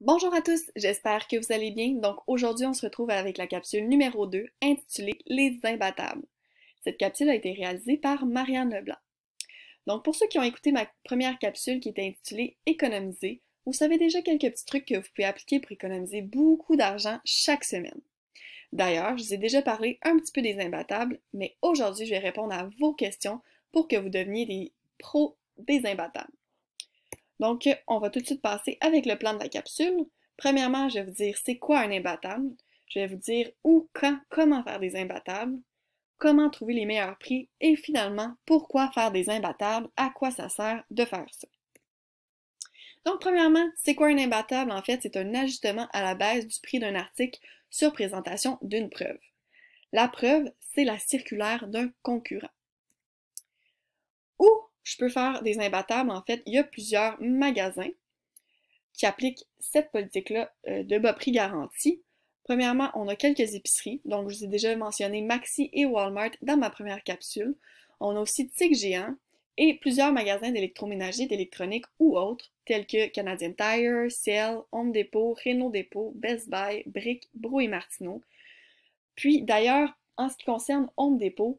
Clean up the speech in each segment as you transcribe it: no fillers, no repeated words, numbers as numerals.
Bonjour à tous, j'espère que vous allez bien. Donc aujourd'hui, on se retrouve avec la capsule numéro 2 intitulée Les Imbattables. Cette capsule a été réalisée par Marianne Leblanc. Donc pour ceux qui ont écouté ma première capsule qui était intitulée Économiser, vous savez déjà quelques petits trucs que vous pouvez appliquer pour économiser beaucoup d'argent chaque semaine. D'ailleurs, je vous ai déjà parlé un petit peu des imbattables, mais aujourd'hui, je vais répondre à vos questions pour que vous deveniez des pros des imbattables. Donc, on va tout de suite passer avec le plan de la capsule. Premièrement, je vais vous dire c'est quoi un imbattable. Je vais vous dire où, quand, comment faire des imbattables, comment trouver les meilleurs prix et finalement, pourquoi faire des imbattables, à quoi ça sert de faire ça. Donc, premièrement, c'est quoi un imbattable? En fait, c'est un ajustement à la baisse du prix d'un article sur présentation d'une preuve. La preuve, c'est la circulaire d'un concurrent. Où je peux faire des imbattables, en fait, il y a plusieurs magasins qui appliquent cette politique-là de bas prix garanti. Premièrement, on a quelques épiceries, donc je vous ai déjà mentionné Maxi et Walmart dans ma première capsule. On a aussi TIC Géant et plusieurs magasins d'électroménager, d'électronique ou autres, tels que Canadian Tire, Ciel, Home Depot, Renault Depot, Best Buy, Brick, Brou et Martineau. Puis d'ailleurs, en ce qui concerne Home Depot,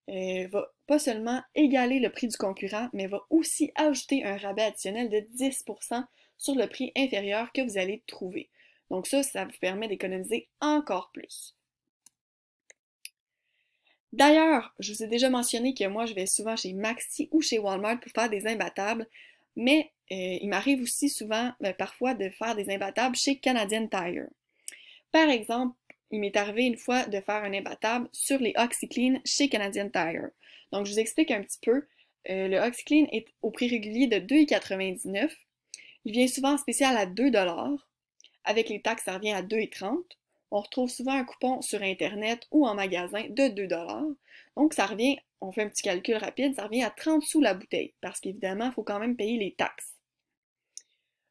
va pas seulement égaler le prix du concurrent, mais va aussi ajouter un rabais additionnel de 10% sur le prix inférieur que vous allez trouver. Donc ça vous permet d'économiser encore plus. D'ailleurs, je vous ai déjà mentionné que moi, je vais souvent chez Maxi ou chez Walmart pour faire des imbattables, mais il m'arrive aussi souvent, parfois, de faire des imbattables chez Canadian Tire. Par exemple, il m'est arrivé une fois de faire un imbattable sur les OxyClean chez Canadian Tire. Donc, je vous explique un petit peu. Le OxyClean est au prix régulier de 2,99 $. Il vient souvent en spécial à 2 $. Avec les taxes, ça revient à 2,30 $. On retrouve souvent un coupon sur Internet ou en magasin de 2 $. Donc, ça revient, on fait un petit calcul rapide, ça revient à 30 sous la bouteille, parce qu'évidemment, il faut quand même payer les taxes.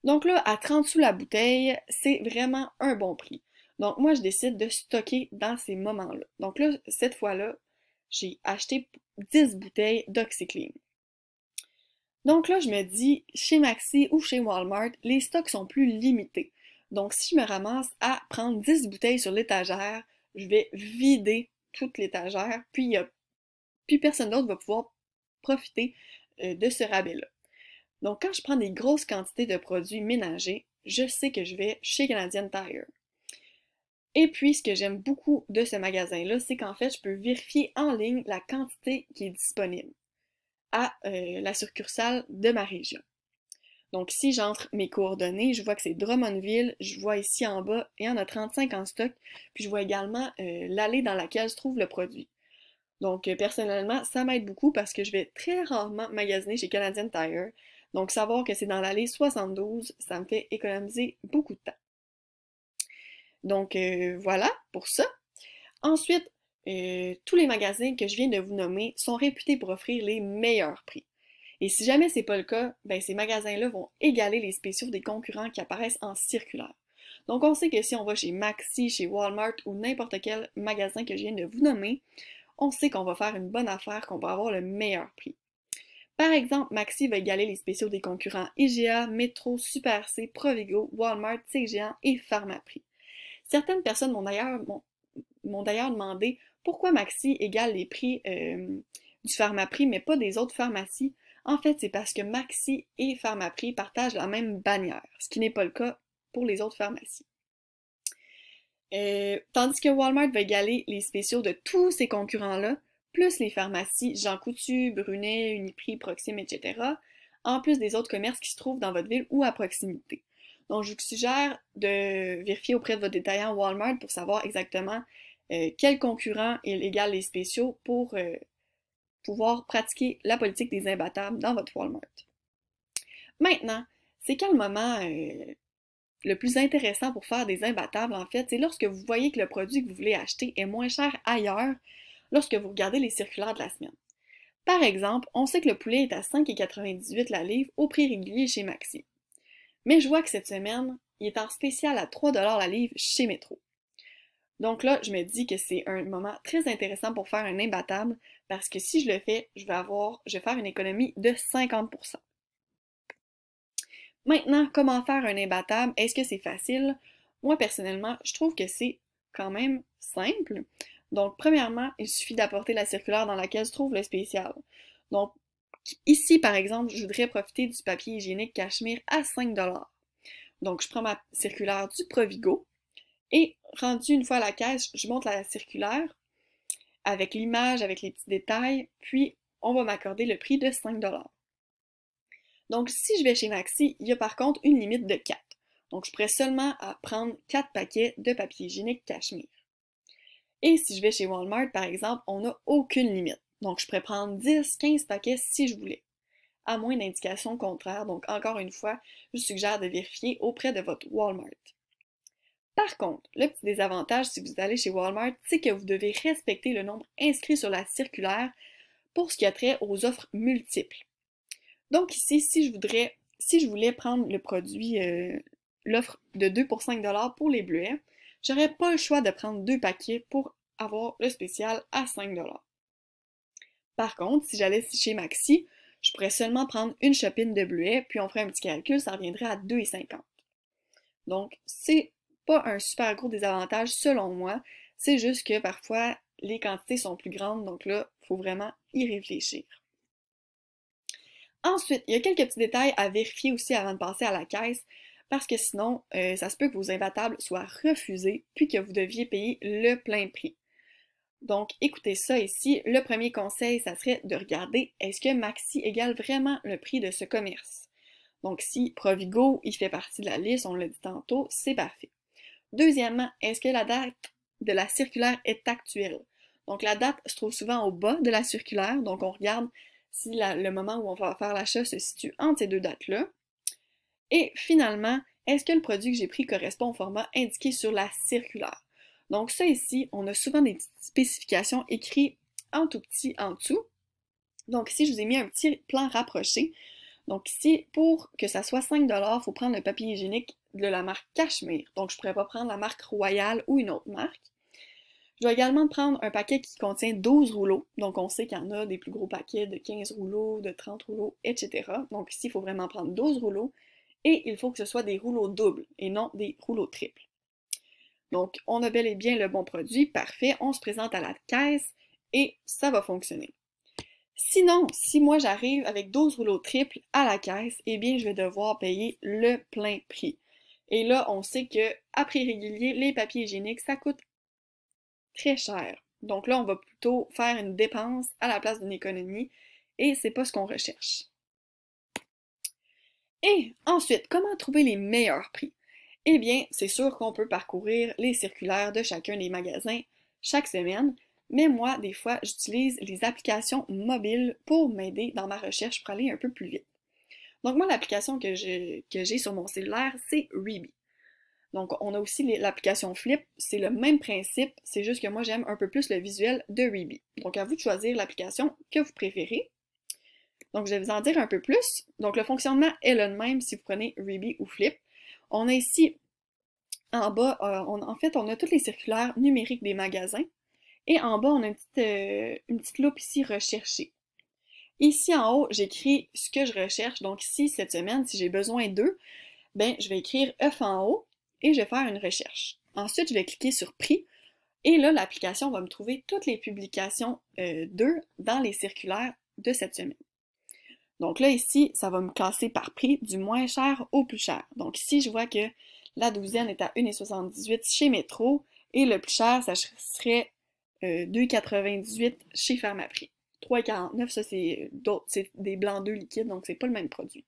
Donc là, à 30 sous la bouteille, c'est vraiment un bon prix. Donc moi, je décide de stocker dans ces moments-là. Donc là, cette fois-là, j'ai acheté 10 bouteilles d'OxyClean. Donc là, je me dis, chez Maxi ou chez Walmart, les stocks sont plus limités. Donc si je me ramasse à prendre 10 bouteilles sur l'étagère, je vais vider toute l'étagère, puis personne d'autre va pouvoir profiter de ce rabais-là. Donc, quand je prends des grosses quantités de produits ménagers, je sais que je vais chez Canadian Tire. Et puis, ce que j'aime beaucoup de ce magasin-là, c'est qu'en fait, je peux vérifier en ligne la quantité qui est disponible à la succursale de ma région. Donc, si j'entre mes coordonnées, je vois que c'est Drummondville, je vois ici en bas, il y en a 35 en stock, puis je vois également l'allée dans laquelle se trouve le produit. Donc, personnellement, ça m'aide beaucoup parce que je vais très rarement magasiner chez Canadian Tire. Donc, savoir que c'est dans l'allée 72, ça me fait économiser beaucoup de temps. Donc, voilà pour ça. Ensuite, tous les magasins que je viens de vous nommer sont réputés pour offrir les meilleurs prix. Et si jamais c'est pas le cas, ben ces magasins-là vont égaler les spéciaux des concurrents qui apparaissent en circulaire. Donc, on sait que si on va chez Maxi, chez Walmart ou n'importe quel magasin que je viens de vous nommer, on sait qu'on va faire une bonne affaire, qu'on va avoir le meilleur prix. Par exemple, Maxi va égaler les spéciaux des concurrents IGA, Metro, Super C, Provigo, Walmart, TIC et Pharmaprix. Certaines personnes m'ont d'ailleurs demandé pourquoi Maxi égale les prix du Pharmaprix, mais pas des autres pharmacies. En fait, c'est parce que Maxi et Pharmaprix partagent la même bannière, ce qui n'est pas le cas pour les autres pharmacies. Tandis que Walmart va égaler les spéciaux de tous ces concurrents-là, plus les pharmacies Jean Coutu, Brunet, Uniprix, Proxime, etc., en plus des autres commerces qui se trouvent dans votre ville ou à proximité. Donc, je vous suggère de vérifier auprès de votre détaillant Walmart pour savoir exactement quel concurrent égale les spéciaux pour pouvoir pratiquer la politique des imbattables dans votre Walmart. Maintenant, c'est quand le moment le plus intéressant pour faire des imbattables, en fait, c'est lorsque vous voyez que le produit que vous voulez acheter est moins cher ailleurs lorsque vous regardez les circulaires de la semaine. Par exemple, on sait que le poulet est à 5,98 la livre au prix régulier chez Maxi. Mais je vois que cette semaine, il est en spécial à 3 $ la livre chez Metro. Donc là, je me dis que c'est un moment très intéressant pour faire un imbattable parce que si je le fais, je vais faire une économie de 50%. Maintenant, comment faire un imbattable? Est-ce que c'est facile? Moi, personnellement, je trouve que c'est quand même simple. Donc, premièrement, il suffit d'apporter la circulaire dans laquelle se trouve le spécial. Donc, ici, par exemple, je voudrais profiter du papier hygiénique Cachemire à 5 $. Donc, je prends ma circulaire du Provigo et, rendu une fois à la caisse, je monte la circulaire avec l'image, avec les petits détails, puis on va m'accorder le prix de 5 $. Donc, si je vais chez Maxi, il y a par contre une limite de 4. Donc, je pourrais seulement prendre 4 paquets de papier hygiénique Cachemire. Et si je vais chez Walmart, par exemple, on n'a aucune limite. Donc, je pourrais prendre 10, 15 paquets si je voulais, à moins d'indications contraires. Donc, encore une fois, je vous suggère de vérifier auprès de votre Walmart. Par contre, le petit désavantage si vous allez chez Walmart, c'est que vous devez respecter le nombre inscrit sur la circulaire pour ce qui a trait aux offres multiples. Donc ici, si je voulais prendre le produit, l'offre de 2 pour 5 $ pour les bleuets, j'aurais pas le choix de prendre 2 paquets pour avoir le spécial à 5 $. Par contre, si j'allais chez Maxi, je pourrais seulement prendre une chopine de bleuets, puis on ferait un petit calcul, ça reviendrait à 2,50 $. Donc, c'est pas un super gros désavantage selon moi, c'est juste que parfois les quantités sont plus grandes, donc là, il faut vraiment y réfléchir. Ensuite, il y a quelques petits détails à vérifier aussi avant de passer à la caisse, parce que sinon, ça se peut que vos imbattables soient refusés, puis que vous deviez payer le plein prix. Donc, écoutez ça ici. Le premier conseil, ça serait de regarder est-ce que Maxi égale vraiment le prix de ce commerce. Donc, si Provigo, il fait partie de la liste, on l'a dit tantôt, c'est parfait. Deuxièmement, est-ce que la date de la circulaire est actuelle? Donc, la date se trouve souvent au bas de la circulaire, donc on regarde si le moment où on va faire l'achat se situe entre ces deux dates-là. Et finalement, est-ce que le produit que j'ai pris correspond au format indiqué sur la circulaire? Donc ça ici, on a souvent des petites spécifications écrites en tout petit en dessous. Donc ici, je vous ai mis un petit plan rapproché. Donc ici, pour que ça soit 5 $, il faut prendre le papier hygiénique de la marque Cachemire. Donc je ne pourrais pas prendre la marque Royale ou une autre marque. Je dois également prendre un paquet qui contient 12 rouleaux. Donc on sait qu'il y en a des plus gros paquets de 15 rouleaux, de 30 rouleaux, etc. Donc ici, il faut vraiment prendre 12 rouleaux. Et il faut que ce soit des rouleaux doubles et non des rouleaux triples. Donc, on a bel et bien le bon produit, parfait, on se présente à la caisse et ça va fonctionner. Sinon, si moi j'arrive avec 12 rouleaux triples à la caisse, eh bien je vais devoir payer le plein prix. Et là, on sait que à prix régulier, les papiers hygiéniques, ça coûte très cher. Donc là, on va plutôt faire une dépense à la place d'une économie et c'est pas ce qu'on recherche. Et ensuite, comment trouver les meilleurs prix? Eh bien, c'est sûr qu'on peut parcourir les circulaires de chacun des magasins chaque semaine, mais moi, des fois, j'utilise les applications mobiles pour m'aider dans ma recherche pour aller un peu plus vite. Donc moi, l'application que j'ai sur mon cellulaire, c'est Reebee. Donc on a aussi l'application Flip, c'est le même principe, c'est juste que moi j'aime un peu plus le visuel de Reebee. Donc à vous de choisir l'application que vous préférez. Donc je vais vous en dire un peu plus. Donc le fonctionnement est le même si vous prenez Reebee ou Flip. On a ici en bas, en fait, on a toutes les circulaires numériques des magasins. Et en bas, on a une petite loupe ici rechercher. Ici en haut, j'écris ce que je recherche. Donc ici, cette semaine, si j'ai besoin d'eux, ben, je vais écrire F en haut et je vais faire une recherche. Ensuite, je vais cliquer sur prix. Et là, l'application va me trouver toutes les publications d'eux dans les circulaires de cette semaine. Donc là, ici, ça va me classer par prix du moins cher au plus cher. Donc ici, je vois que la douzaine est à 1,78 chez Métro et le plus cher, ça serait 2,98 chez Pharmaprix. 3,49, ça c'est des blancs d'œufs liquides, donc c'est pas le même produit.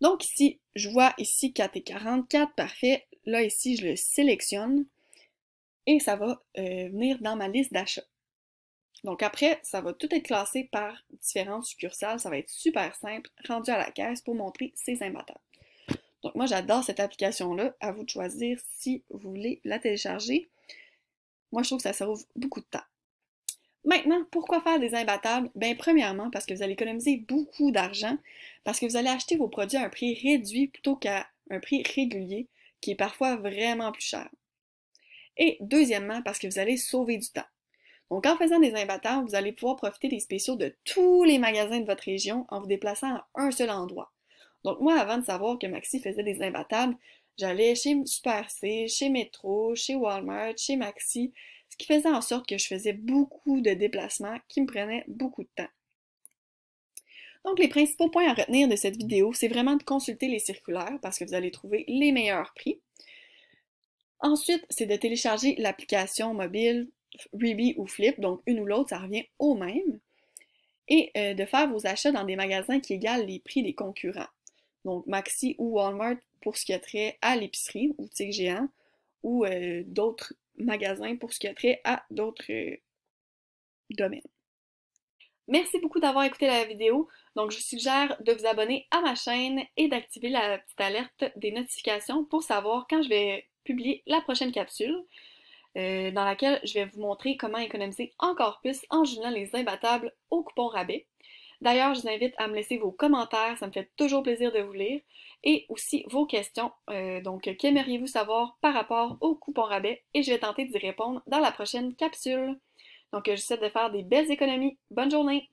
Donc ici, je vois ici 4,44, parfait. Là, ici, je le sélectionne et ça va venir dans ma liste d'achat. Donc après, ça va tout être classé par différentes succursales. Ça va être super simple, rendu à la caisse pour montrer ses imbattables. Donc moi, j'adore cette application-là. À vous de choisir si vous voulez la télécharger. Moi, je trouve que ça sauve beaucoup de temps. Maintenant, pourquoi faire des imbattables? Bien, premièrement, parce que vous allez économiser beaucoup d'argent, parce que vous allez acheter vos produits à un prix réduit plutôt qu'à un prix régulier, qui est parfois vraiment plus cher. Et deuxièmement, parce que vous allez sauver du temps. Donc, en faisant des imbattables, vous allez pouvoir profiter des spéciaux de tous les magasins de votre région en vous déplaçant à un seul endroit. Donc moi, avant de savoir que Maxi faisait des imbattables, j'allais chez Super C, chez Metro, chez Walmart, chez Maxi, ce qui faisait en sorte que je faisais beaucoup de déplacements qui me prenaient beaucoup de temps. Donc les principaux points à retenir de cette vidéo, c'est vraiment de consulter les circulaires parce que vous allez trouver les meilleurs prix. Ensuite, c'est de télécharger l'application mobile Reebee ou Flip, donc une ou l'autre, ça revient au même, et de faire vos achats dans des magasins qui égalent les prix des concurrents. Donc Maxi ou Walmart pour ce qui a trait à l'épicerie, ou boutique géant, ou d'autres magasins pour ce qui a trait à d'autres domaines. Merci beaucoup d'avoir écouté la vidéo. Donc, je suggère de vous abonner à ma chaîne et d'activer la petite alerte des notifications pour savoir quand je vais publier la prochaine capsule, dans laquelle je vais vous montrer comment économiser encore plus en jumelant les imbattables au coupon rabais. D'ailleurs, je vous invite à me laisser vos commentaires, ça me fait toujours plaisir de vous lire, et aussi vos questions. Donc, qu'aimeriez-vous savoir par rapport au coupon rabais? Et je vais tenter d'y répondre dans la prochaine capsule. Donc, je vous souhaite de faire des belles économies. Bonne journée!